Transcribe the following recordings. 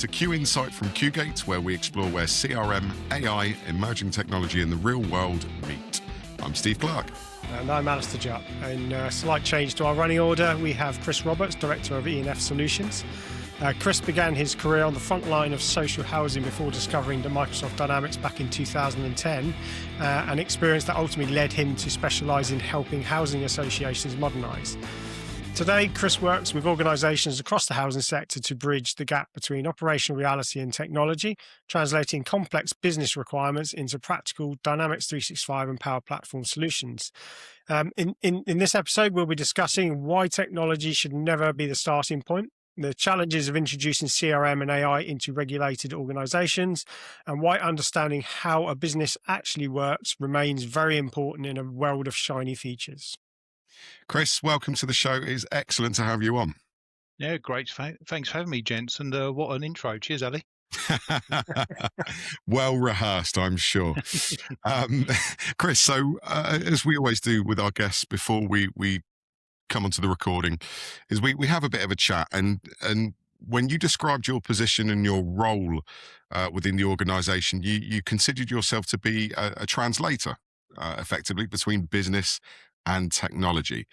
to QInsight from QGate, where we explore where CRM, AI, emerging technology and the real world meet. I'm Steve Clarke. And I'm Alastair Jupp. In a slight change to our running order, we have Chris Roberts, Director of E&F Solutions. Chris began his career on the front line of social housing before discovering the Microsoft Dynamics back in 2010, an experience that ultimately led him to specialise in helping housing associations modernise. Today, Chris works with organisations across the housing sector to bridge the gap between operational reality and technology, translating complex business requirements into practical Dynamics 365 and Power Platform solutions. In this episode, we'll be discussing why technology should never be the starting point, the challenges of introducing CRM and AI into regulated organisations, and why understanding how a business actually works remains very important in a world of shiny features. Chris, welcome to the show. It is excellent to have you on. Yeah, great. Thanks for having me, gents. And what an intro. Cheers, Ali. Well rehearsed, I'm sure. Chris, so as we always do with our guests before we come onto the recording, is we have a bit of a chat. And when you described your position and your role within the organisation, you considered yourself to be a translator, effectively, between business and technology.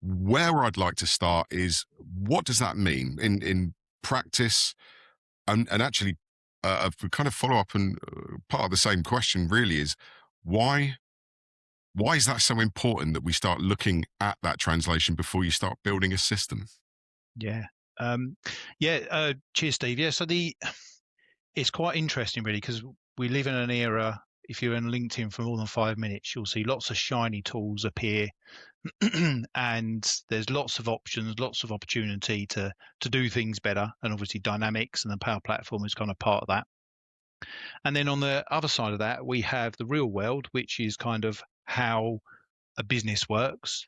Where I'd like to start is, what does that mean in practice? And actually, kind of follow up, and part of the same question really is, why is that so important that we start looking at that translation before you start building a system? Yeah. Cheers, Steve. Yeah. So it's quite interesting, really, because we live in an era. If you're in LinkedIn for more than 5 minutes, you'll see lots of shiny tools appear, and there's lots of options, lots of opportunity to do things better. And obviously, Dynamics and the Power Platform is kind of part of that. And then on the other side of that, we have the real world, which is kind of how a business works,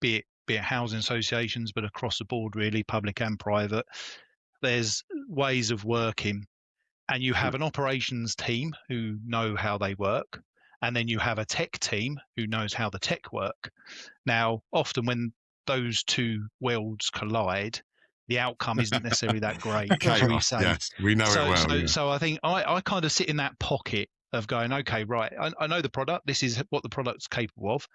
be it housing associations, but across the board, really, public and private. There's ways of working. And you have an operations team who know how they work, and then you have a tech team who knows how the tech work. Now, often when those two worlds collide, the outcome isn't necessarily that great. Yes, we know it well. So I think I kind of sit in that pocket of going, okay, right, I know the product. This is what the product's capable of.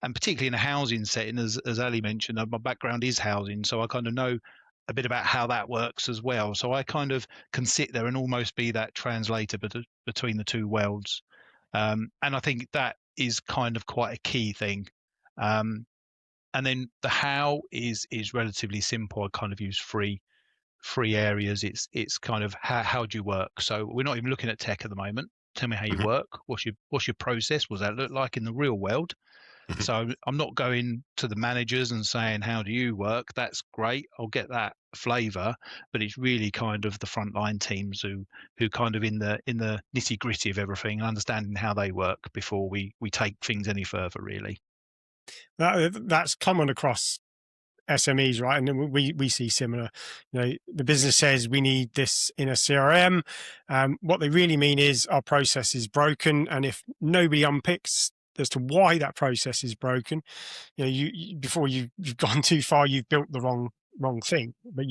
And particularly in a housing setting, as Ali mentioned, my background is housing, so I kind of know a bit about how that works as well. So I kind of can sit there and almost be that translator between the two worlds. And I think that is kind of quite a key thing. And then the how is relatively simple. I kind of use three areas. It's kind of how do you work? So we're not even looking at tech at the moment. Tell me how you work. What's your process? What does that look like in the real world? So I'm not going to the managers and saying, how do you work? That's great. I'll get that flavor, but it's really kind of the frontline teams who kind of in the nitty gritty of everything, understanding how they work before we take things any further, really. That's common across SMEs, right? And we see similar. The business says we need this in a CRM. What they really mean is our process is broken, and if nobody unpicks as to why that process is broken, you before you've gone too far, you've built the wrong thing. But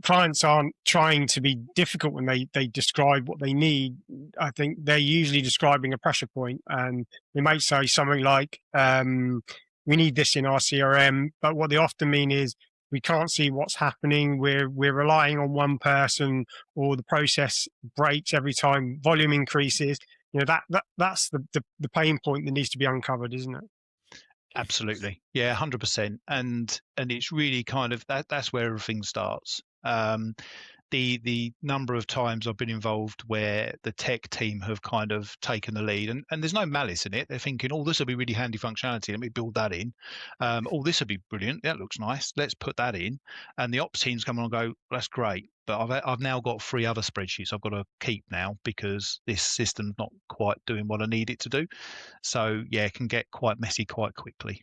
clients aren't trying to be difficult when they describe what they need. I think they're usually describing a pressure point, and they might say something like, we need this in our CRM, but what they often mean is, we can't see what's happening. We're relying on one person, or the process breaks every time volume increases. That's the pain point that needs to be uncovered, isn't it? Absolutely. Yeah, 100%. And it's really kind of that's where everything starts. The number of times I've been involved where the tech team have kind of taken the lead, and there's no malice in it. They're thinking, oh, this will be really handy functionality. Let me build that in. Oh, this will be brilliant. That looks nice. Let's put that in. And the ops teams come on and go, that's great. But I've now got 3 other spreadsheets I've got to keep now because this system's not quite doing what I need it to do. So yeah, it can get quite messy quite quickly.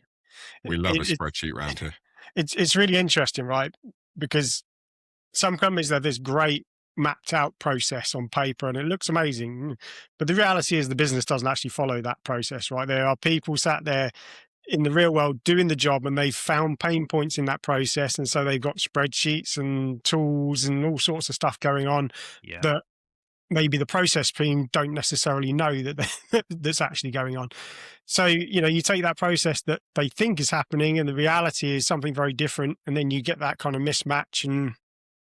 We love a spreadsheet around here. It's really interesting, right? Because some companies have this great mapped out process on paper and it looks amazing, but the reality is the business doesn't actually follow that process, right? There are people sat there in the real world doing the job, and they've found pain points in that process, and so they've got spreadsheets and tools and all sorts of stuff going on that maybe the process team don't necessarily know that that's actually going on. So, you take that process that they think is happening and the reality is something very different, and then you get that kind of mismatch, and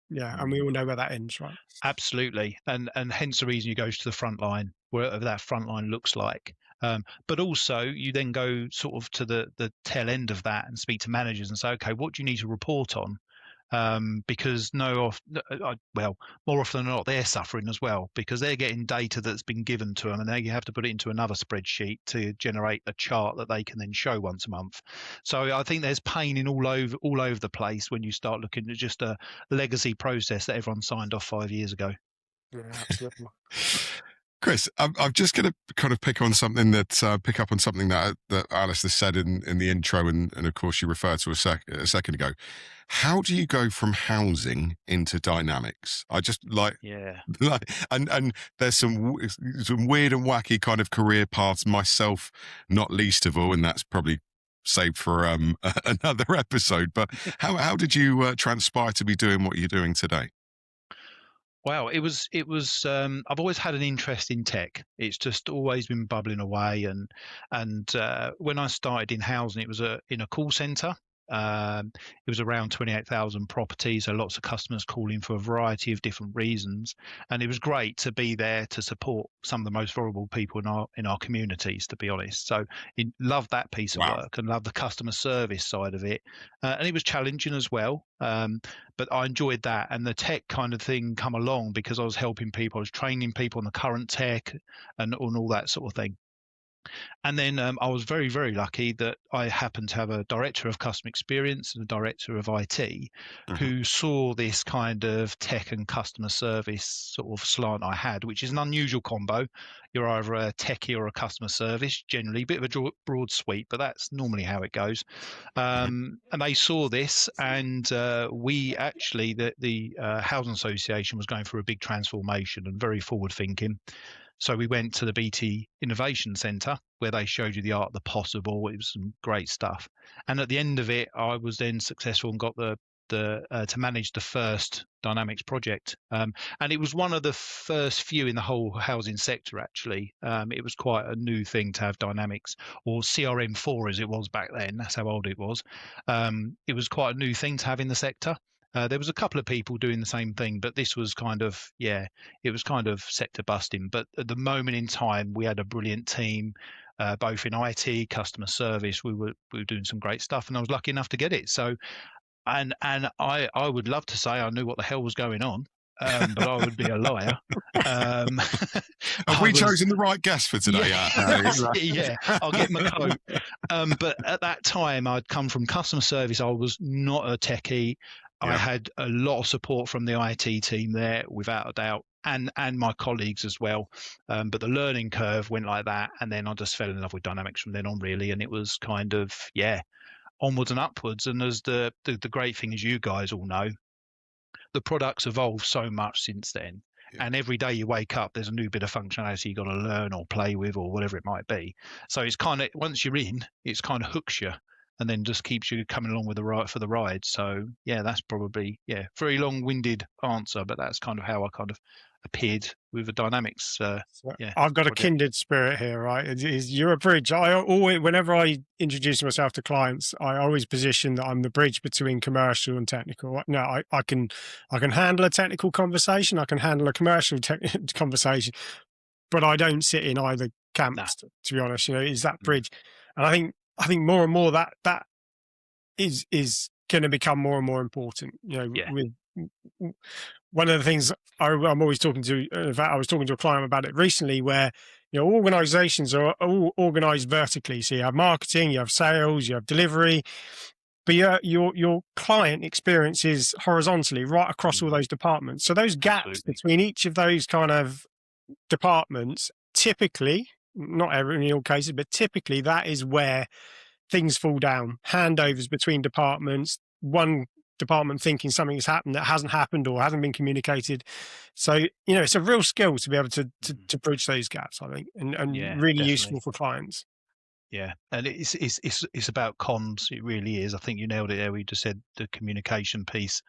and we all know where that ends, right? Absolutely, and hence the reason you go to the front line, wherever that front line looks like. But also, you then go sort of to the tail end of that and speak to managers and say, okay, what do you need to report on? Because more often than not, they're suffering as well, because they're getting data that's been given to them, and they have to put it into another spreadsheet to generate a chart that they can then show once a month. So I think there's pain in all over the place when you start looking at just a legacy process that everyone signed off 5 years ago. Yeah, absolutely. Chris, I'm just going to kind of pick up on something that Alastair said in the intro, and of course you referred to a second ago. How do you go from housing into dynamics? I just and there's some weird and wacky kind of career paths, myself not least of all, and that's probably saved for another episode. But how did you transpire to be doing what you're doing today? Wow, it was. I've always had an interest in tech. It's just always been bubbling away. And when I started in housing, it was in a call center. It was around 28,000 properties, so lots of customers calling for a variety of different reasons, and it was great to be there to support some of the most vulnerable people in our communities, to be honest. So loved that piece of work and loved the customer service side of it, and it was challenging as well. But I enjoyed that, and the tech kind of thing come along because I was helping people, I was training people on the current tech and on all that sort of thing. And then I was very, very lucky that I happened to have a director of customer experience and a director of IT who saw this kind of tech and customer service sort of slant I had, which is an unusual combo. You're either a techie or a customer service, generally, a bit of a broad sweep, but that's normally how it goes. And they saw this, and we actually, the Housing Association was going through a big transformation and very forward thinking. So we went to the BT Innovation Centre where they showed you the art of the possible. It was some great stuff. And at the end of it, I was then successful and got to manage the first Dynamics project. And it was one of the first few in the whole housing sector, actually. It was quite a new thing to have Dynamics, or CRM4 as it was back then. That's how old it was. It was quite a new thing to have in the sector. There was a couple of people doing the same thing, but this was kind of, it was kind of sector busting. But at the moment in time, we had a brilliant team, both in IT, customer service. We were doing some great stuff, and I was lucky enough to get it. So, and I would love to say I knew what the hell was going on, but I would be a liar. Have we chosen the right guest for today? Yeah, I'll get my coat. But at that time, I'd come from customer service. I was not a techie. I had a lot of support from the IT team there, without a doubt, and my colleagues as well. But the learning curve went like that, and then I just fell in love with Dynamics from then on, really. And it was kind of, onwards and upwards. And as the great thing, as you guys all know, the product's evolved so much since then. And every day you wake up, there's a new bit of functionality you got to learn or play with or whatever it might be. So it's kind of, once you're in, it's kind of hooks you, and then just keeps you coming along with for the ride. So that's probably very long-winded answer, but that's kind of how I kind of appeared with the Dynamics. I've got a kindred spirit here, right? You're a bridge. I always, whenever I introduce myself to clients, I always position that I'm the bridge between commercial and technical. No, I can handle a technical conversation. I can handle a commercial conversation, but I don't sit in either camps. To be honest, is that bridge, and I think more and more that is going to become more and more important. With one of the things I'm always talking to, in fact, I was talking to a client about it recently, where organizations are all organized vertically. So you have marketing, you have sales, you have delivery, but your client experience is horizontally right across all those departments. So those gaps between each of those kind of departments, typically, not in all cases, but typically that is where things fall down. Handovers between departments, one department thinking something has happened that hasn't happened or hasn't been communicated. So it's a real skill to be able to bridge those gaps, I think, and really definitely useful for clients. Yeah, and it's about comms. It really is. I think you nailed it there. We just said the communication piece.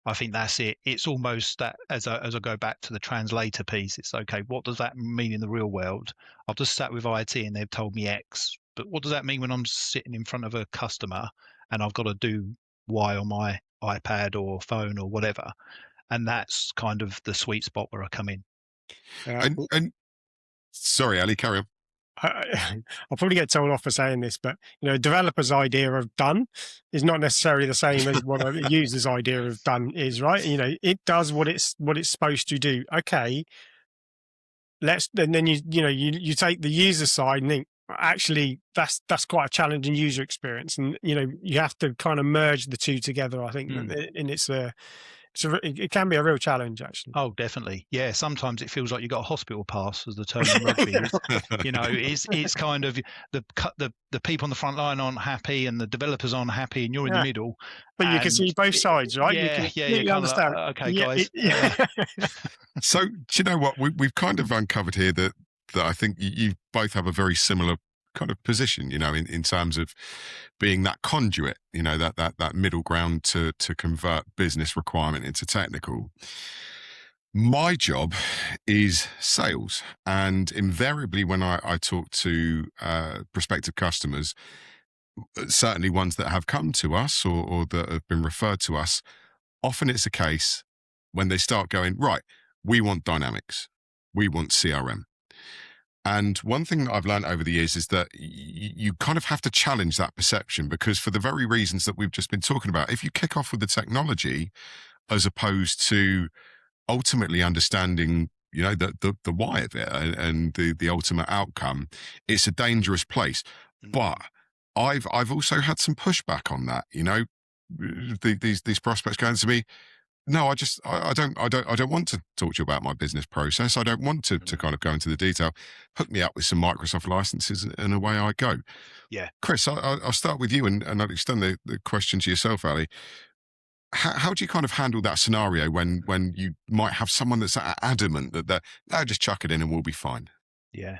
I think that's it. It's almost that as I go back to the translator piece, it's okay. What does that mean in the real world? I've just sat with IT and they've told me X, but what does that mean when I'm sitting in front of a customer and I've got to do Y on my iPad or phone or whatever? And that's kind of the sweet spot where I come in. And sorry, Ali, carry on. I'll probably get told off for saying this, but a developer's idea of done is not necessarily the same as what a user's idea of done is, right? It does what it's supposed to do. Okay, and then you take the user side and think, actually that's quite a challenging user experience, and you have to kind of merge the two together. I think, and it can be a real challenge, actually. Oh, definitely. Yeah. Sometimes it feels like you got a hospital pass, as the term in rugby is. It's kind of the people on the front line aren't happy and the developers aren't happy, and you're in the middle. But you can see both sides, right? Yeah, you can understand. Okay, guys. So do you know what we've kind of uncovered here that I think you both have a very similar kind of position, in terms of being that conduit, that middle ground to convert business requirement into technical. My job is sales, and invariably when I talk to prospective customers, certainly ones that have come to us or that have been referred to us, often it's a case when they start going, right, we want dynamics, we want CRM. And one thing that I've learned over the years is that you kind of have to challenge that perception, because for the very reasons that we've just been talking about, if you kick off with the technology as opposed to ultimately understanding, the why of it and the ultimate outcome, it's a dangerous place. But I've also had some pushback on that. These prospects going to me, no, I don't want to talk to you about my business process. I don't want to kind of go into the detail. Hook me up with some Microsoft licenses and away I go. Yeah. Chris, I'll start with you and I'll extend the question to yourself, Ali. How do you kind of handle that scenario when you might have someone that's adamant that no, just chuck it in and we'll be fine? Yeah.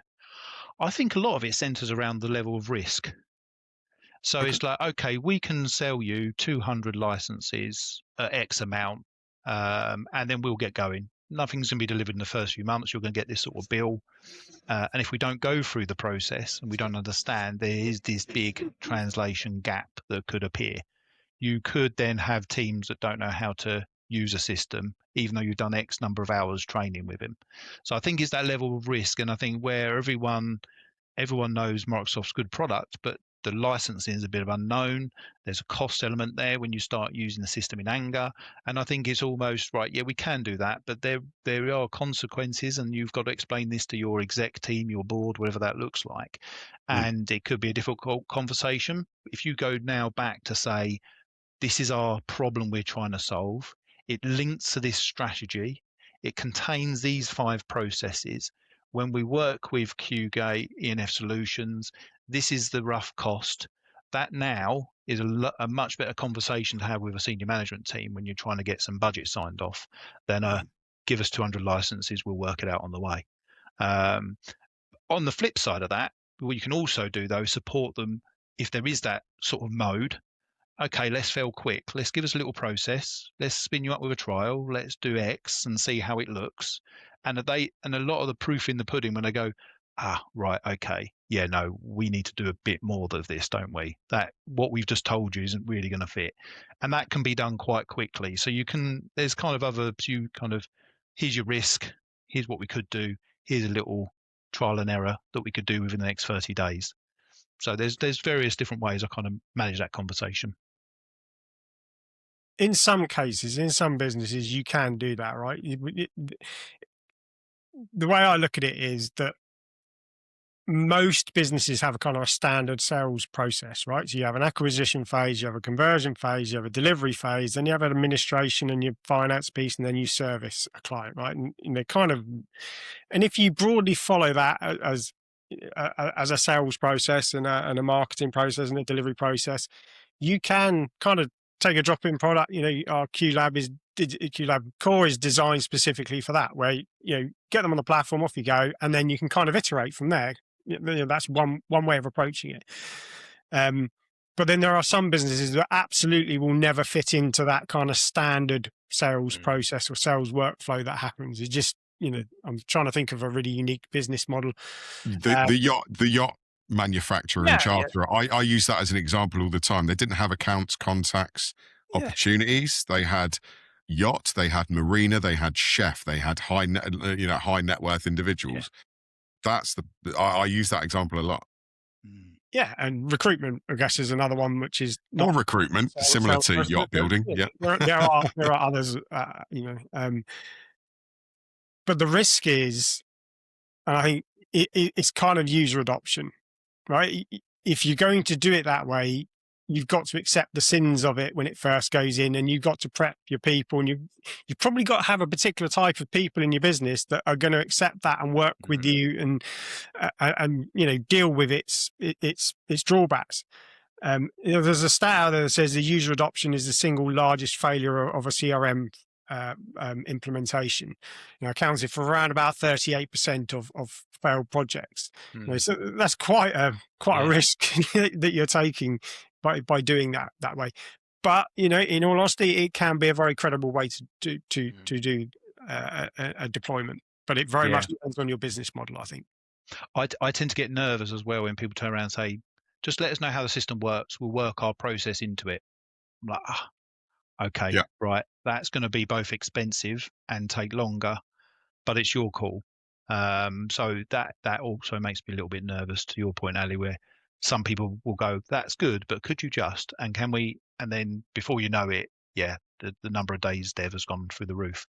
I think a lot of it centers around the level of risk. So Okay. it's like, okay, we can sell you 200 licenses at X amount, and then we'll get going. Nothing's going to be delivered in the first few months. You're going to get this sort of bill. And if we don't go through the process and we don't understand, there is this big translation gap that could appear. You could then have teams that don't know how to use a system, even though you've done X number of hours training with him. So I think it's that level of risk. And I think where everyone knows Microsoft's good product, but the licensing is a bit of unknown. There's a cost element there when you start using the system in anger. And I think it's almost right. Yeah, we can do that, but there are consequences, and you've got to explain this to your exec team, your board, whatever that looks like. And it could be a difficult conversation. If you go now back to say, this is our problem we're trying to solve, it links to this strategy, it contains these 5 processes. When we work with QGate, E&F Solutions, this is the rough cost. That now is a much better conversation to have with a senior management team when you're trying to get some budget signed off than give us 200 licenses, we'll work it out on the way. On the flip side of that, what you can also do though is support them if there is that sort of mode. Okay, let's fail quick. Let's give us a little process. Let's spin you up with a trial. Let's do X and see how it looks. And a lot of the proof in the pudding when they go, right, okay, yeah, no, we need to do a bit more of this, don't we? That what we've just told you isn't really going to fit, and that can be done quite quickly. So there's kind of here's your risk, here's what we could do, here's a little trial and error that we could do within the next 30 days. So there's various different ways I kind of manage that conversation. In some cases, in some businesses, you can do that, right? The way I look at it is that most businesses have a kind of a standard sales process, right? So you have an acquisition phase, you have a conversion phase, you have a delivery phase, then you have an administration and your finance piece, and then you service a client, right? And they and if you broadly follow that as a sales process and a marketing process and a delivery process, you can kind of take a drop-in product. Our QLab Core is designed specifically for that, where get them on the platform, off you go, and then you can kind of iterate from there. that's one way of approaching it. But then there are some businesses that absolutely will never fit into that kind of standard sales process or sales workflow that happens. It's just, I'm trying to think of a really unique business model. The yacht manufacturer and charterer. I use that as an example all the time. They didn't have accounts, contacts, opportunities. They had yacht, they had marina, they had chef, they had high net worth individuals. I use that example a lot. Yeah, and recruitment, I guess, is another one, which is not recruitment, similar to yacht building. Yeah, there are others, but the risk is, and I think it's kind of user adoption, right? If you're going to do it that way, you've got to accept the sins of it when it first goes in, and you've got to prep your people, and you've probably got to have a particular type of people in your business that are going to accept that and work with you and deal with its drawbacks. There's a stat out there that says the user adoption is the single largest failure of a CRM implementation, accounted for around about 38% of failed projects. So that's quite a risk that you're taking by doing that way. But in all honesty, it can be a very credible way to do a deployment. But it very much depends on your business model, I think. I tend to get nervous as well when people turn around and say, just let us know how the system works. We'll work our process into it. I'm like, okay, right. That's going to be both expensive and take longer, but it's your call. So that also makes me a little bit nervous, to your point, Ali, where some people will go, that's good, but could you just, and can we, and then before you know it, the number of days dev has gone through the roof.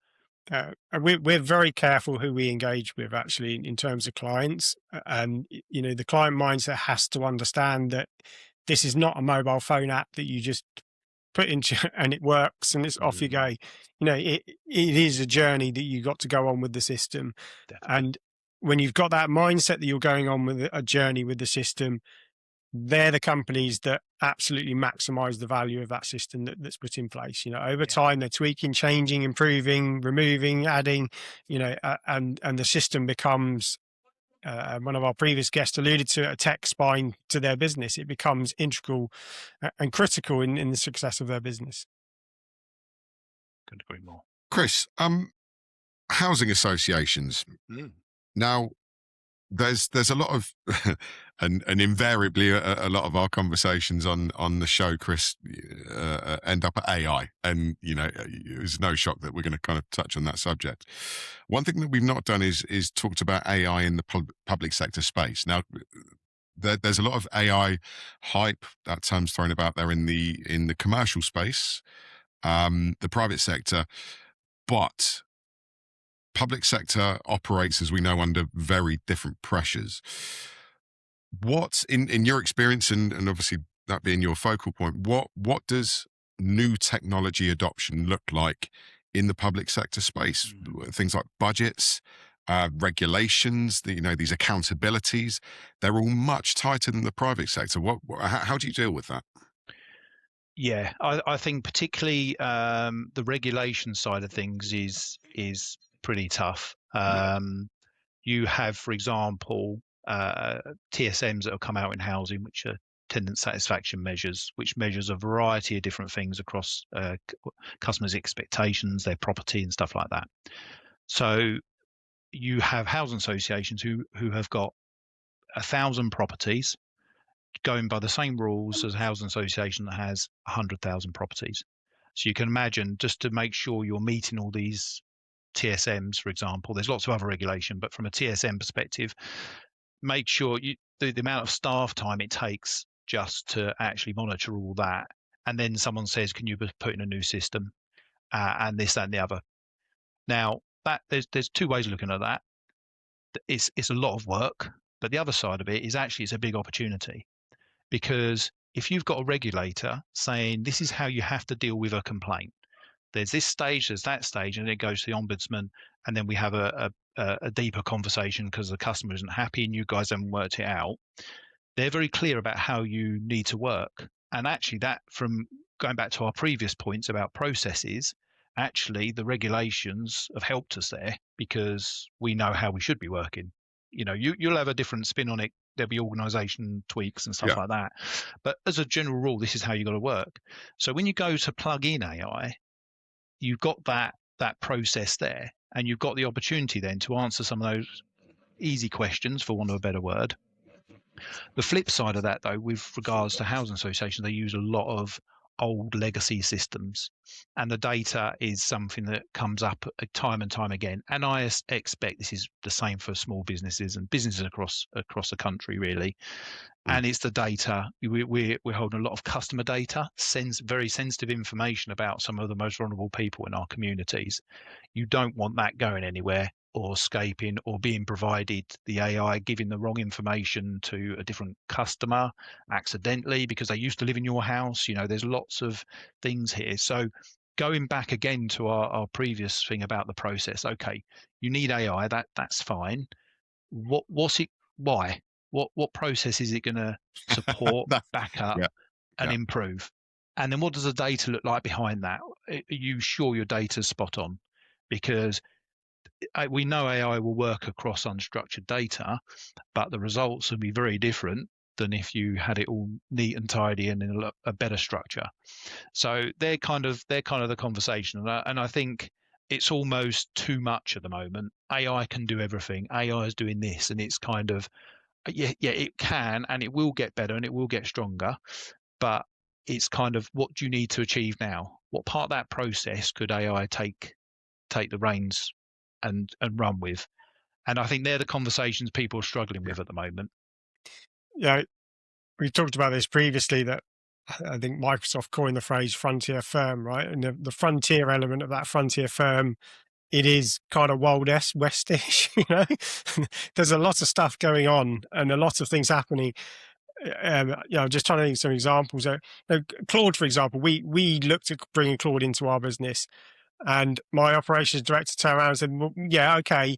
We're very careful who we engage with, actually, in terms of clients. And, the client mindset has to understand that this is not a mobile phone app that you just put into and it works and it's off you go. It is a journey that you got to go on with the system. Definitely. And when you've got that mindset that you're going on with a journey with the system, they're the companies that absolutely maximize the value of that system that's put in place. Over time, they're tweaking, changing, improving, removing, adding, and the system becomes, one of our previous guests alluded to, a tech spine to their business. It becomes integral and critical in the success of their business. Couldn't agree more. Chris, housing associations. Now, there's a lot of, and invariably a lot of our conversations on the show, Chris, end up at AI. And, it was no shock that we're going to kind of touch on that subject. One thing that we've not done is talked about AI in the public sector space. Now, there's a lot of AI hype, that term's thrown about there in the commercial space, the private sector, but public sector operates, as we know, under very different pressures. What, in your experience, and obviously that being your focal point, what does new technology adoption look like in the public sector space? Things like budgets, regulations, these accountabilities, they're all much tighter than the private sector. How do you deal with that? Yeah, I think particularly the regulation side of things is pretty tough. You have, for example, TSMs that have come out in housing, which are tenant satisfaction measures, which measures a variety of different things across customers' expectations, their property and stuff like that. So you have housing associations who have got 1,000 properties going by the same rules as a housing association that has 100,000 properties. So you can imagine, just to make sure you're meeting all these TSMs, for example, there's lots of other regulation, but from a TSM perspective, make sure the amount of staff time it takes just to actually monitor all that. And then someone says, can you put in a new system, and this, that, and the other. Now, that there's two ways of looking at that. It's a lot of work, but the other side of it is actually it's a big opportunity, because if you've got a regulator saying this is how you have to deal with a complaint, there's this stage, there's that stage, and it goes to the ombudsman, and then we have a deeper conversation because the customer isn't happy and you guys haven't worked it out. They're very clear about how you need to work. And actually that, from going back to our previous points about processes, actually the regulations have helped us there because we know how we should be working. You'll have a different spin on it there'll be organization tweaks and stuff Yeah. like that. But as a general rule, this is how you got to work. So when you go to plug in AI, you've got that process there, and you've got the opportunity then to answer some of those easy questions, for want of a better word. The flip side of that, though, with regards to housing associations, they use a lot of old legacy systems, and the data is something that comes up time and time again. And I expect this is the same for small businesses and businesses across the country, really. And it's the data. We're holding a lot of customer data, very sensitive information about some of the most vulnerable people in our communities. You don't want that going anywhere or escaping or being provided the AI giving the wrong information to a different customer accidentally because they used to live in your house. There's lots of things here. So going back again to our previous thing about the process, okay, you need AI, that's fine. What's it? Why? What process is it going to support, back up, Yeah. and Yeah. improve? And then what does the data look like behind that? Are you sure your data's spot on? Because we know AI will work across unstructured data, but the results will be very different than if you had it all neat and tidy and in a better structure. So they're kind of the conversation, and I think it's almost too much at the moment. AI can do everything. AI is doing this, and it's kind of yeah, it can, and it will get better, and it will get stronger. But it's kind of, what do you need to achieve now? What part of that process could AI take the reins and run with? And I think they're the conversations people are struggling with at the moment. Yeah, we talked about this previously, that I think Microsoft coined the phrase frontier firm, right? And the frontier element of that frontier firm, it is kind of wild westish, There's a lot of stuff going on and a lot of things happening. Just trying to think of some examples. Claude, for example, we looked at bringing Claude into our business, and my operations director turned around and said, well, yeah, okay,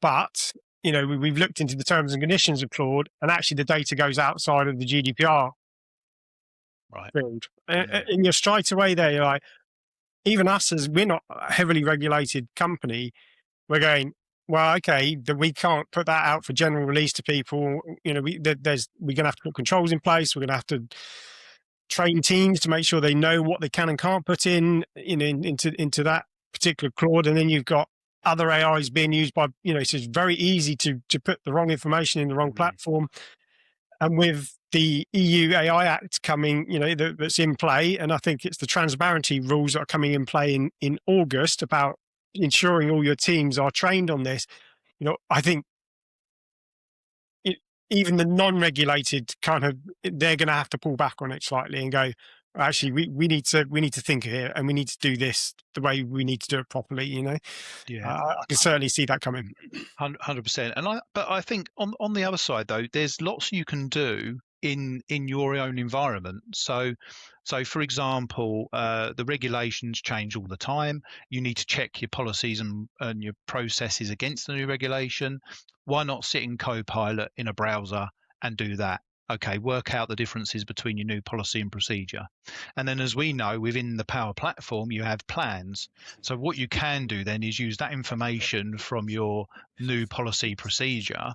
but we've looked into the terms and conditions of Claude, and actually the data goes outside of the GDPR field. And you're straight away there, you're like, even us, as we're not a heavily regulated company, we're going, well, okay, that we can't put that out for general release to people. We're going to have to put controls in place. We're going to have to train teams to make sure they know what they can and can't put into that particular Claude. And then you've got other AIs being used by, so it's very easy to put the wrong information in the wrong platform. And with the EU AI Act coming, that's in play, and I think it's the transparency rules that are coming in play in August about ensuring all your teams are trained on this. I think even the non-regulated they're going to have to pull back on it slightly and go, actually, we need to think here, and we need to do this the way we need to do it properly. Yeah, I can certainly see that coming. 100%. But I think on the other side, though, there's lots you can do in your own environment. So for example, the regulations change all the time. You need to check your policies and your processes against the new regulation. Why not sit in Copilot in a browser and do that? Okay, work out the differences between your new policy and procedure. And then, as we know, within the Power Platform, you have plans. So what you can do then is use that information from your new policy procedure,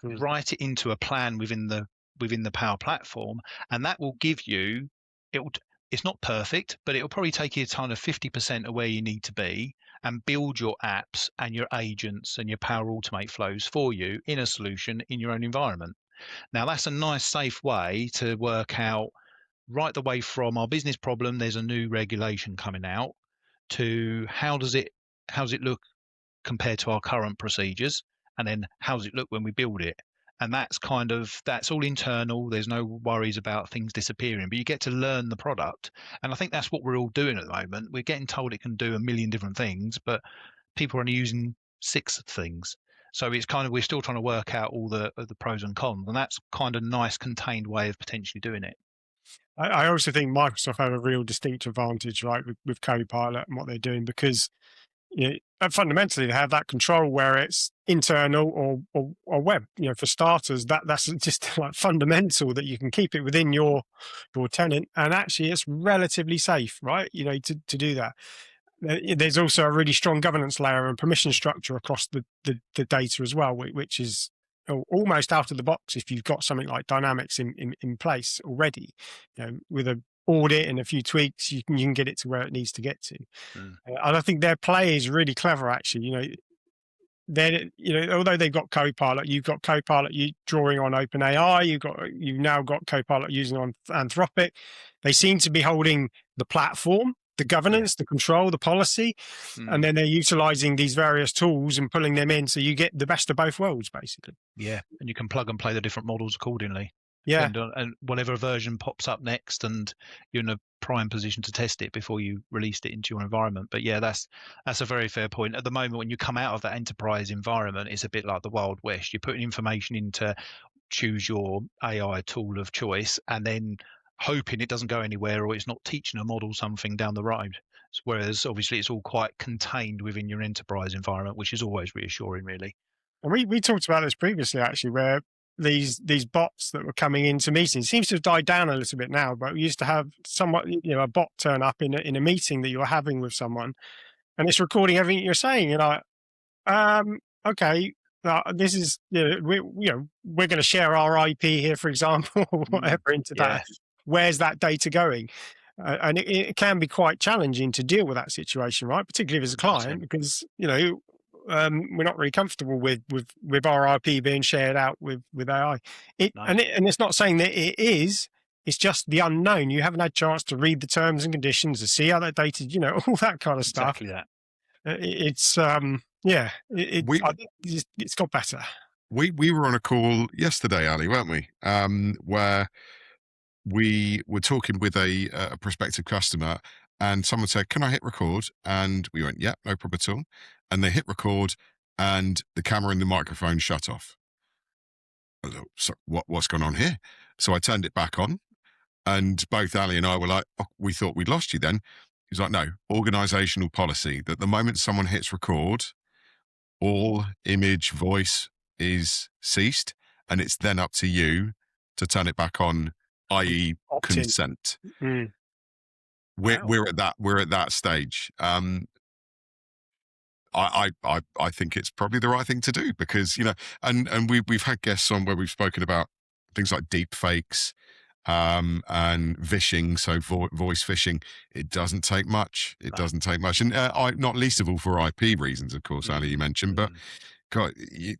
write it into a plan within the Power Platform, and that will give you, it's not perfect, but it will probably take you kind of 50% of where you need to be, and build your apps and your agents and your Power Automate flows for you in a solution in your own environment. Now, that's a nice, safe way to work out right the way from our business problem, there's a new regulation coming out, to how's it look compared to our current procedures, and then how does it look when we build it? And that's all internal. There's no worries about things disappearing, but you get to learn the product. And I think that's what we're all doing at the moment. We're getting told it can do a million different things, but people are only using 6 things. So it's we're still trying to work out all the pros and cons, and that's kind of nice contained way of potentially doing it. I also think Microsoft have a real distinct advantage, right, with Copilot and what they're doing, because fundamentally they have that control where it's internal or web. For starters, that's just like fundamental, that you can keep it within your tenant, and actually it's relatively safe, right? To do that. There's also a really strong governance layer and permission structure across the data as well, which is almost out of the box if you've got something like Dynamics in place already. With a audit and a few tweaks, you can get it to where it needs to get to. Mm. And I think their play is really clever, actually. Although they've got Copilot, you've got Copilot drawing on OpenAI, you've now got Copilot using on Anthropic. They seem to be holding the platform, the governance, the control, the policy, and then they're utilizing these various tools and pulling them in, so you get the best of both worlds, basically. Yeah, and you can plug and play the different models accordingly. Yeah, and whatever version pops up next, and you're in a prime position to test it before you released it into your environment. But yeah, that's a very fair point. At the moment, when you come out of that enterprise environment, it's a bit like the Wild West. You're putting information into choose your AI tool of choice, and then hoping it doesn't go anywhere or it's not teaching a model something down the road. Whereas obviously it's all quite contained within your enterprise environment, which is always reassuring, really. and we talked about this previously, actually, where these bots that were coming into meetings seems to have died down a little bit now, but we used to have somewhat, a bot turn up in a meeting that you were having with someone, and it's recording everything you're saying. And okay, this is, we're going to share our IP here, for example, or whatever, into that. Where's that data going? And it can be quite challenging to deal with that situation, right? Particularly as a client, because we're not really comfortable with our IP being shared out with AI. And it's not saying that it is. It's just the unknown. You haven't had a chance to read the terms and conditions, to see how that data, all that kind of stuff. Exactly that. It's I think it's got better. We were on a call yesterday, Ali, weren't we? Where we were talking with a prospective customer, and someone said, "Can I hit record?" And we went, "Yeah, no problem at all." And they hit record, and the camera and the microphone shut off. I thought, "So what's going on here?" So I turned it back on, and both Ali and I were like, "Oh, we thought we'd lost you then." He's like, "No, organizational policy that the moment someone hits record, all image, voice is ceased, and it's then up to you to turn it back on, i.e. consent." We're at that stage. I think it's probably the right thing to do, because and we've had guests on where we've spoken about things like deep fakes and phishing, so voice phishing. It doesn't take much. It doesn't take much, and not least of all for IP reasons, of course, Ali, you mentioned. But God, I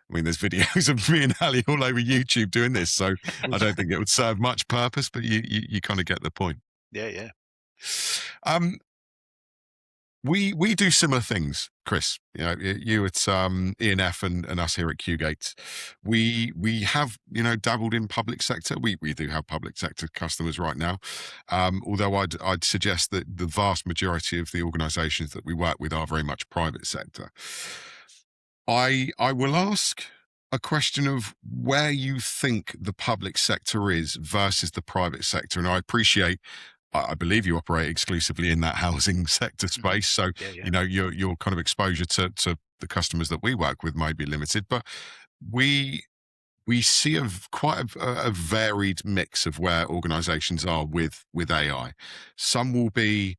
mean, there's videos of me and Ali all over YouTube doing this, so I don't think it would serve much purpose. But you kind of get the point. Yeah. We do similar things, Chris. You at E&F and us here at QGate. We have dabbled in public sector. We do have public sector customers right now, although I'd suggest that the vast majority of the organisations that we work with are very much private sector. I will ask a question of where you think the public sector is versus the private sector, and I believe you operate exclusively in that housing sector space. So, your kind of exposure to the customers that we work with may be limited, but we see quite a varied mix of where organizations are with AI. Some will be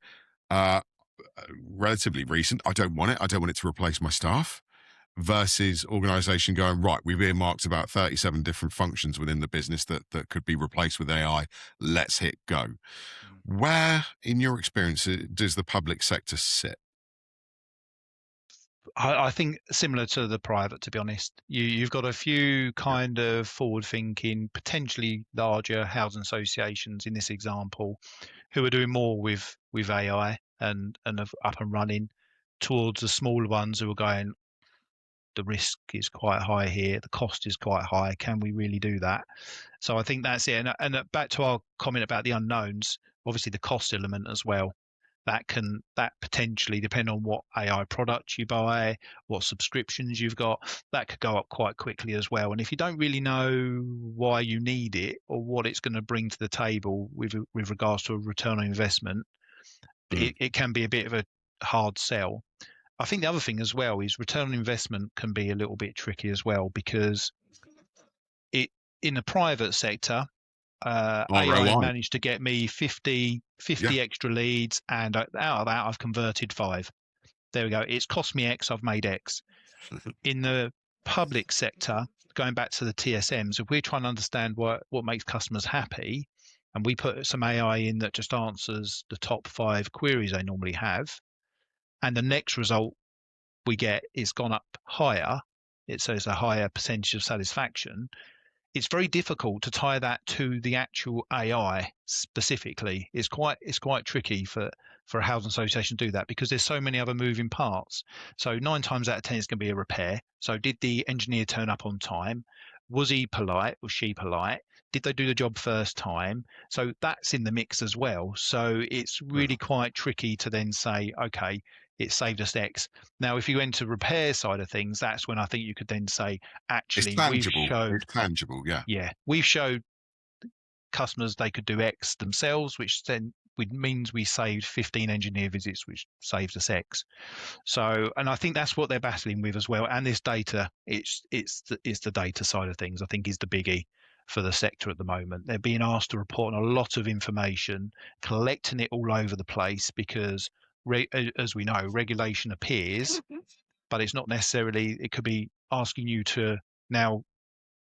relatively recent. I don't want it to replace my staff, versus organization going, right, we've earmarked about 37 different functions within the business that could be replaced with AI. Let's hit go. Where, in your experience, does the public sector sit? I think similar to the private, to be honest. You've got a few kind of forward-thinking, potentially larger housing associations in this example, who are doing more with AI and up and running, towards the smaller ones who are going, the risk is quite high here, the cost is quite high, can we really do that? So I think that's it. And back to our comment about the unknowns, obviously the cost element as well, that potentially, depend on what AI products you buy, what subscriptions you've got, that could go up quite quickly as well. And if you don't really know why you need it or what it's going to bring to the table with regards to a return on investment, it can be a bit of a hard sell. I think the other thing as well is return on investment can be a little bit tricky as well, because in the private sector, AI managed to get me 50 extra leads, and out of that I've converted 5. There we go. It's cost me X, I've made X. In the public sector, going back to the TSMs, if we're trying to understand what makes customers happy, and we put some AI in that just answers the top 5 queries they normally have, and the next result we get is gone up higher, it's a higher percentage of satisfaction, it's very difficult to tie that to the actual AI specifically. It's quite tricky for a housing association to do that, because there's so many other moving parts. So 9 times out of 10 it's going to be a repair. So did the engineer turn up on time? Was he polite? Was she polite? Did they do the job first time? So that's in the mix as well. So it's really quite tricky to then say, okay, it saved us X. Now, if you enter repair side of things, that's when I think you could then say, It's actually, tangible. It's tangible, yeah. yeah, we've showed customers they could do X themselves, which then means we saved 15 engineer visits, which saves us X. So, and I think that's what they're battling with as well. And this data, it's the data side of things, I think, is the biggie for the sector at the moment. They're being asked to report on a lot of information, collecting it all over the place, because as we know, regulation appears, but it's not necessarily, it could be asking you to now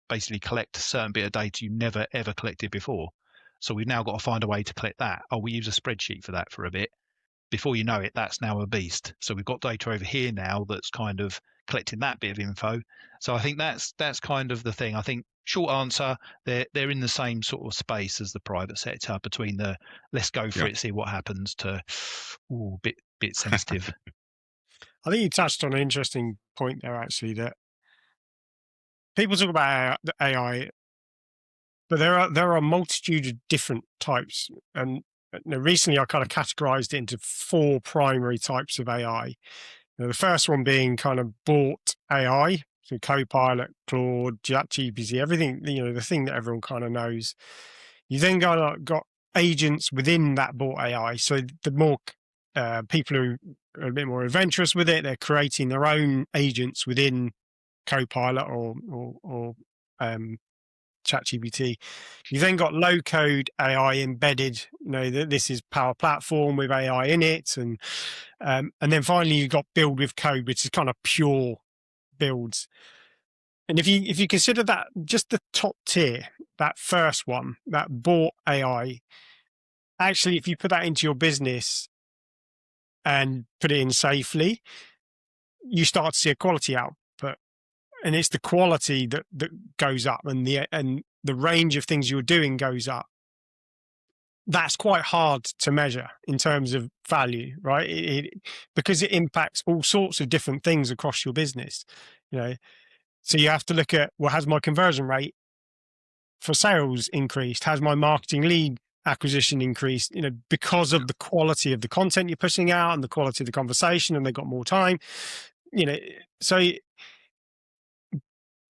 basically collect a certain bit of data you never ever collected before. So we've now got to find a way to collect that. Oh, we use a spreadsheet for that for a bit. Before you know it, that's now a beast. So we've got data over here now that's kind of collecting that bit of info. So I think that's kind of the thing. I think short answer, they're in the same sort of space as the private sector, between the let's go for it, see what happens, to bit sensitive. I think you touched on an interesting point there, actually, that people talk about AI, but there are a multitude of different types. And recently I kind of categorized it into 4 primary types of AI. The first one being kind of bought AI, so Copilot, Claude, ChatGPT, everything, the thing that everyone kind of knows. You then got agents within that bought AI. So the more people who are a bit more adventurous with it, they're creating their own agents within Copilot or ChatGPT. You then got low code AI embedded. This is Power Platform with AI in it, and then finally you got build with code, which is kind of pure builds. And if you consider that just the top tier, that first one, that bought AI, actually, if you put that into your business and put it in safely, you start to see a quality output. And it's the quality that goes up, and the range of things you're doing goes up. That's quite hard to measure in terms of value, right? Because it impacts all sorts of different things across your business. So you have to look at, well, has my conversion rate for sales increased? Has my marketing lead acquisition increased? Because of the quality of the content you're pushing out and the quality of the conversation, and they got more time. So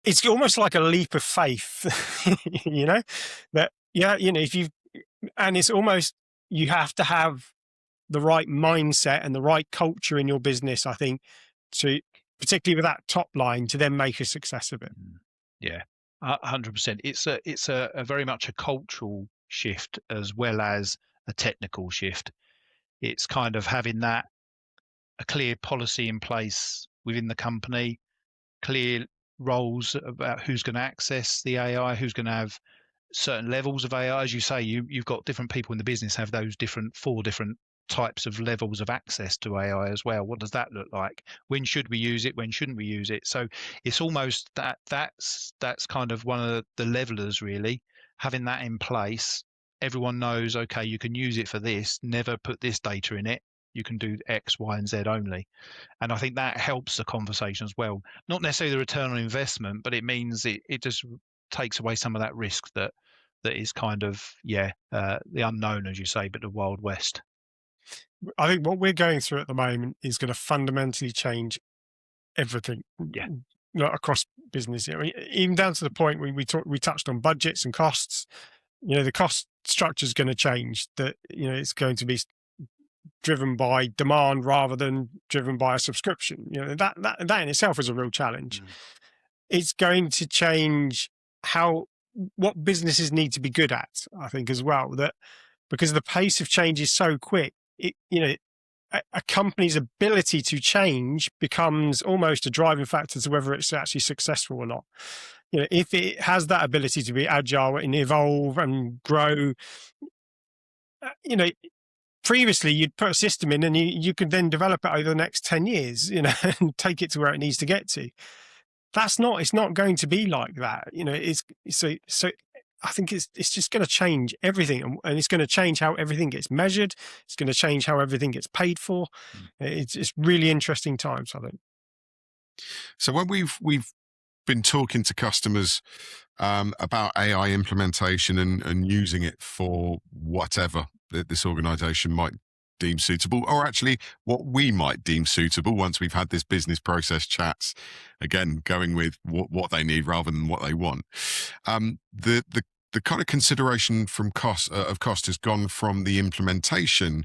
it's almost like a leap of faith, that, and it's almost, you have to have the right mindset and the right culture in your business, I think, to, particularly with that top line, to then make a success of it. Yeah, 100%. It's a very much a cultural shift as well as a technical shift. It's kind of having a clear policy in place within the company, clear roles about who's going to access the AI, who's going to have certain levels of AI. As you say, you've got different people in the business have those 4 different types of levels of access to AI as well. What does that look like? When should we use it? When shouldn't we use it? So it's almost that's kind of one of the levelers, really, having that in place. Everyone knows, okay, you can use it for this, never put this data in it. You can do X, Y, and Z only. And I think that helps the conversation as well. Not necessarily the return on investment, but it means it just takes away some of that risk that is kind of, the unknown, as you say, but the Wild West. I think what we're going through at the moment is going to fundamentally change everything across business. Even down to the point when we touched on budgets and costs. The cost structure is going to change. That it's going to be driven by demand rather than driven by a subscription. That in itself is a real challenge. It's going to change what businesses need to be good at, I think, as well. That because the pace of change is so quick, a company's ability to change becomes almost a driving factor to whether it's actually successful or not. If it has that ability to be agile and evolve and grow, previously you'd put a system in and you could then develop it over the next 10 years, and take it to where it needs to get to. It's not going to be like that. It's so I think it's just going to change everything, and it's going to change how everything gets measured. It's going to change how everything gets paid for. It's really interesting times, I think. So when we've been talking to customers about AI implementation and using it for whatever that this organization might deem suitable, or actually what we might deem suitable once we've had this business process chats, again, going with what they need rather than what they want. The kind of consideration from cost has gone from the implementation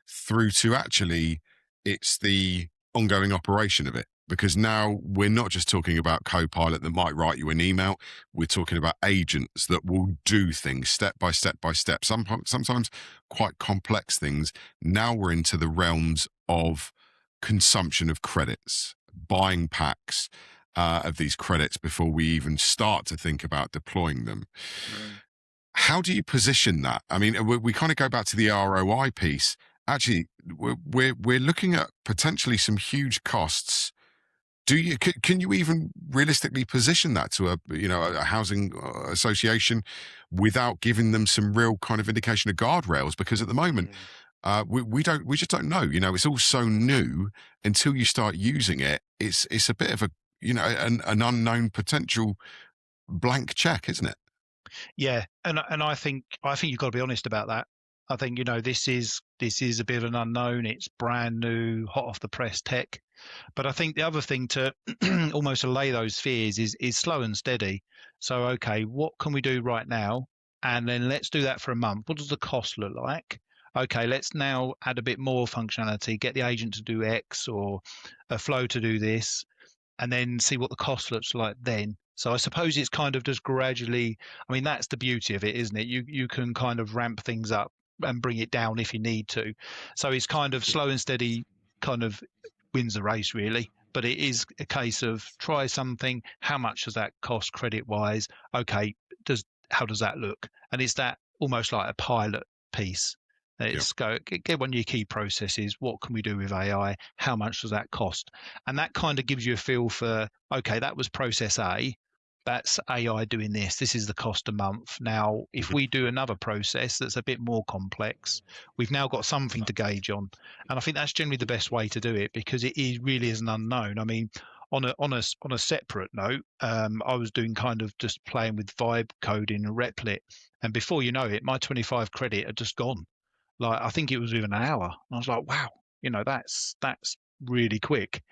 through to actually it's the ongoing operation of it. Because now we're not just talking about Copilot that might write you an email. We're talking about agents that will do things step by step by step, sometimes quite complex things. Now we're into the realms of consumption of credits, buying packs of these credits before we even start to think about deploying them. How do you position that? I mean, we kind of go back to the ROI piece. Actually, we're looking at potentially some huge costs. Can you even realistically position that to a housing association without giving them some real kind of indication of guardrails? Because at the moment, we just don't know. It's all so new until you start using it. It's a bit of an unknown potential blank check, isn't it? Yeah, and I think you've got to be honest about that. I think this is a bit of an unknown. It's brand new, hot off the press tech. But I think the other thing to almost allay those fears is slow and steady. So, okay, what can we do right now? And then let's do that for a month. What does the cost look like? Okay, let's now add a bit more functionality, get the agent to do X or a flow to do this, and then see what the cost looks like then. So I suppose it's kind of just gradually, I mean, that's the beauty of it, isn't it? You can kind of ramp things up and bring it down if you need to. So it's kind of slow and steady kind of wins the race, really. But it is a case of try something. How much does that cost credit wise? Okay, how does that look? And it's that almost like a pilot piece. It's get one of your key processes. What can we do with AI? How much does that cost? And that kind of gives you a feel for, okay, that was process A. That's AI doing this. This is the cost a month. Now, if we do another process that's a bit more complex, we've now got something to gauge on. And I think that's generally the best way to do it because it really is an unknown. I mean, on a separate note, I was doing kind of just playing with vibe coding and Replit, and before you know it, my 25 credit had just gone. Like I think it was within an hour. And I was like, wow, that's really quick.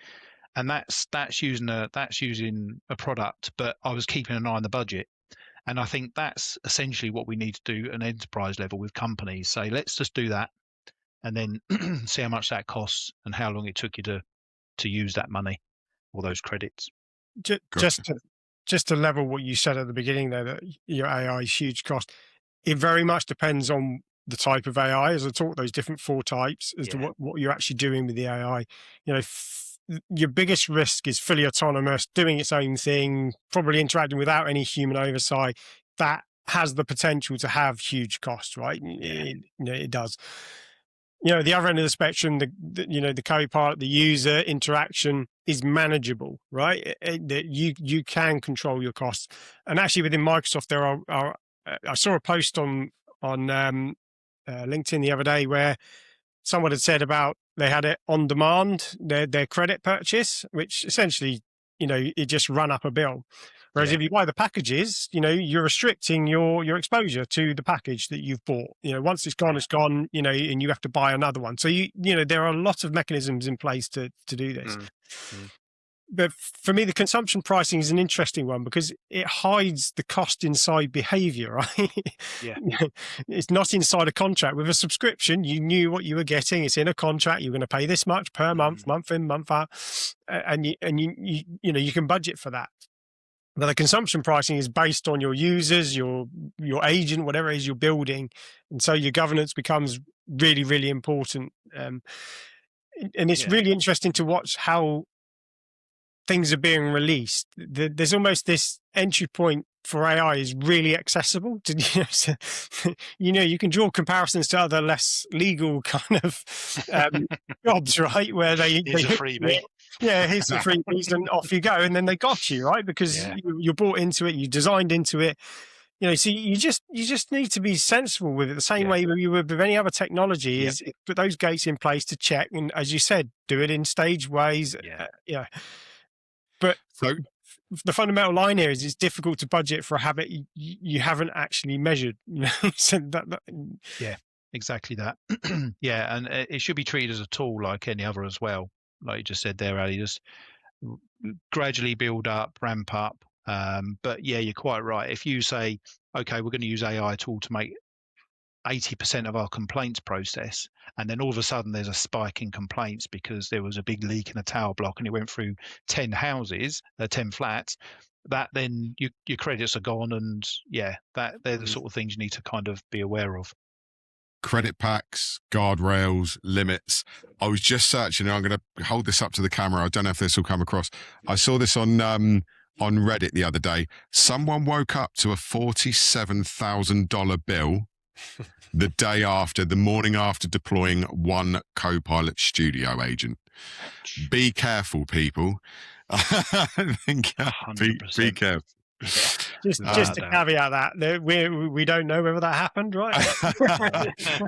And that's using a product, but I was keeping an eye on the budget. And I think that's essentially what we need to do at an enterprise level with companies. Say, let's just do that and then see how much that costs and how long it took you to use that money or those credits. Just to level what you said at the beginning there, that your AI is huge cost. It very much depends on the type of AI, as I talked those different 4 types, as to what you're actually doing with the AI. Your biggest risk is fully autonomous, doing its own thing, probably interacting without any human oversight. That has the potential to have huge costs, right? It does. The other end of the spectrum, the Copilot, the user interaction is manageable, right? You can control your costs. And actually within Microsoft, there are I saw a post on LinkedIn the other day where someone had said about they had it on demand, their credit purchase, which essentially, it just run up a bill. Whereas if you buy the packages, you're restricting your exposure to the package that you've bought. Once it's gone, and you have to buy another one. So there are a lot of mechanisms in place to do this. But for me, the consumption pricing is an interesting one because it hides the cost inside behavior, right? It's not inside a contract. With a subscription, you knew what you were getting. It's in a contract. You're going to pay this much per month, month in, month out, and you can budget for that. But the consumption pricing is based on your users, your agent, whatever it is you're building, and so your governance becomes really, really important. and it's really interesting to watch how things are being released. There's almost this entry point for AI is really accessible to, you can draw comparisons to other less legal kind of jobs, right? Where here's a freebie. Yeah, here's the freebies and off you go. And then they got you, right? Because you're bought into it, you designed into it. So you just need to be sensible with it. The same way you would with any other technology is put those gates in place to check. And as you said, do it in stage ways. But the fundamental line here is it's difficult to budget for a habit you haven't actually measured. So yeah, exactly that. Yeah, and it should be treated as a tool like any other as well. Like you just said there, Ali, just gradually build up, ramp up. But yeah, you're quite right. If you say, okay, we're going to use AI tool to make 80% of our complaints process, and then all of a sudden there's a spike in complaints because there was a big leak in a tower block and it went through 10 houses, 10 flats, that then your credits are gone. And they're the sort of things you need to kind of be aware of. Credit packs, guardrails, limits. I was just searching, and I'm going to hold this up to the camera. I don't know if this will come across. I saw this on Reddit the other day. Someone woke up to a $47,000 bill the morning after deploying one Copilot Studio agent. Be careful, people. Be careful. Just to caveat that we don't know whether that happened, right?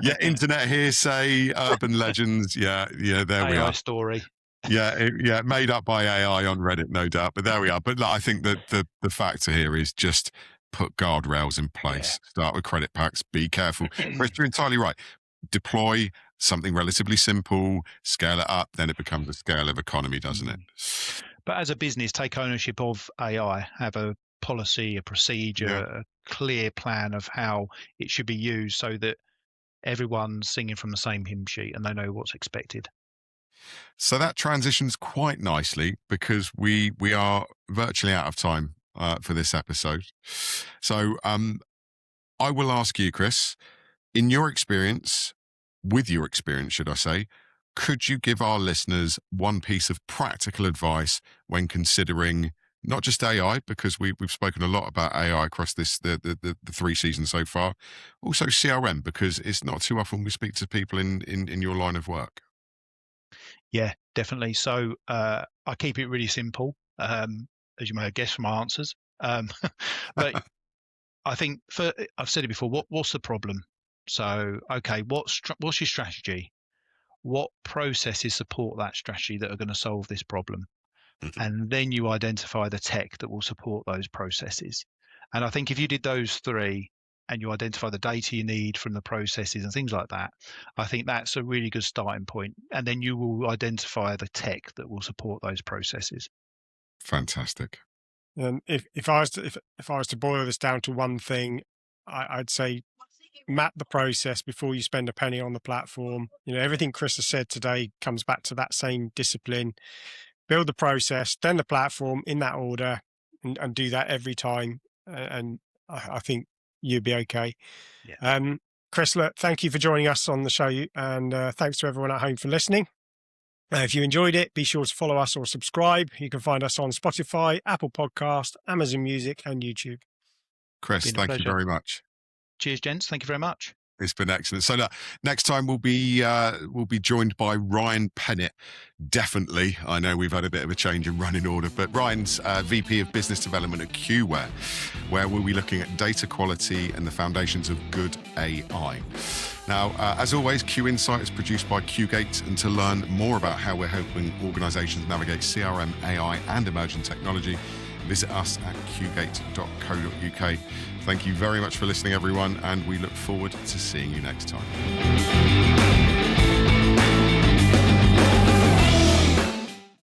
Yeah, internet hearsay, urban legends. Yeah, there we AI are. Story. Yeah, made up by AI on Reddit, no doubt. But there we are. But I think that the factor here is just put guardrails in place. Start with credit packs. Be careful. Chris, you're entirely right. Deploy something relatively simple, scale it up, then it becomes a scale of economy, doesn't it? But as a business, take ownership of AI. Have a policy, a procedure, a clear plan of how it should be used so that everyone's singing from the same hymn sheet and they know what's expected. So that transitions quite nicely because we are virtually out of time for this episode. So I will ask you, Chris, in your experience, should I say, could you give our listeners one piece of practical advice when considering not just AI, because we've spoken a lot about AI across the 3 seasons so far, also CRM, because it's not too often we speak to people in your line of work? Yeah, definitely. So I keep it really simple, as you may have guessed from my answers. But I think I've said it before. What's the problem? So okay, what's your strategy? What processes support that strategy that are going to solve this problem? And then you identify the tech that will support those processes. And I think if you did those 3 and you identify the data you need from the processes and things like that, I think that's a really good starting point. And then you will identify the tech that will support those processes. Fantastic. And if I was to boil this down to one thing, I'd say map the process before you spend a penny on the platform. Everything Chris has said today comes back to that same discipline. Build the process, then the platform in that order, and do that every time. And I think you'll be okay. Yeah. Chris, look, thank you for joining us on the show, and thanks to everyone at home for listening. If you enjoyed it, be sure to follow us or subscribe. You can find us on Spotify, Apple Podcast, Amazon Music, and YouTube. Chris, thank you very much. Cheers, gents. Thank you very much. It's been excellent. So next time we'll be joined by Ryan Pennett. Definitely. I know we've had a bit of a change in running order, but Ryan's VP of Business Development at QWare, where we'll be looking at data quality and the foundations of good AI. Now, as always, QInsight is produced by QGate, and to learn more about how we're helping organizations navigate CRM, AI, and emerging technology, visit us at qgate.co.uk. Thank you very much for listening, everyone, and we look forward to seeing you next time.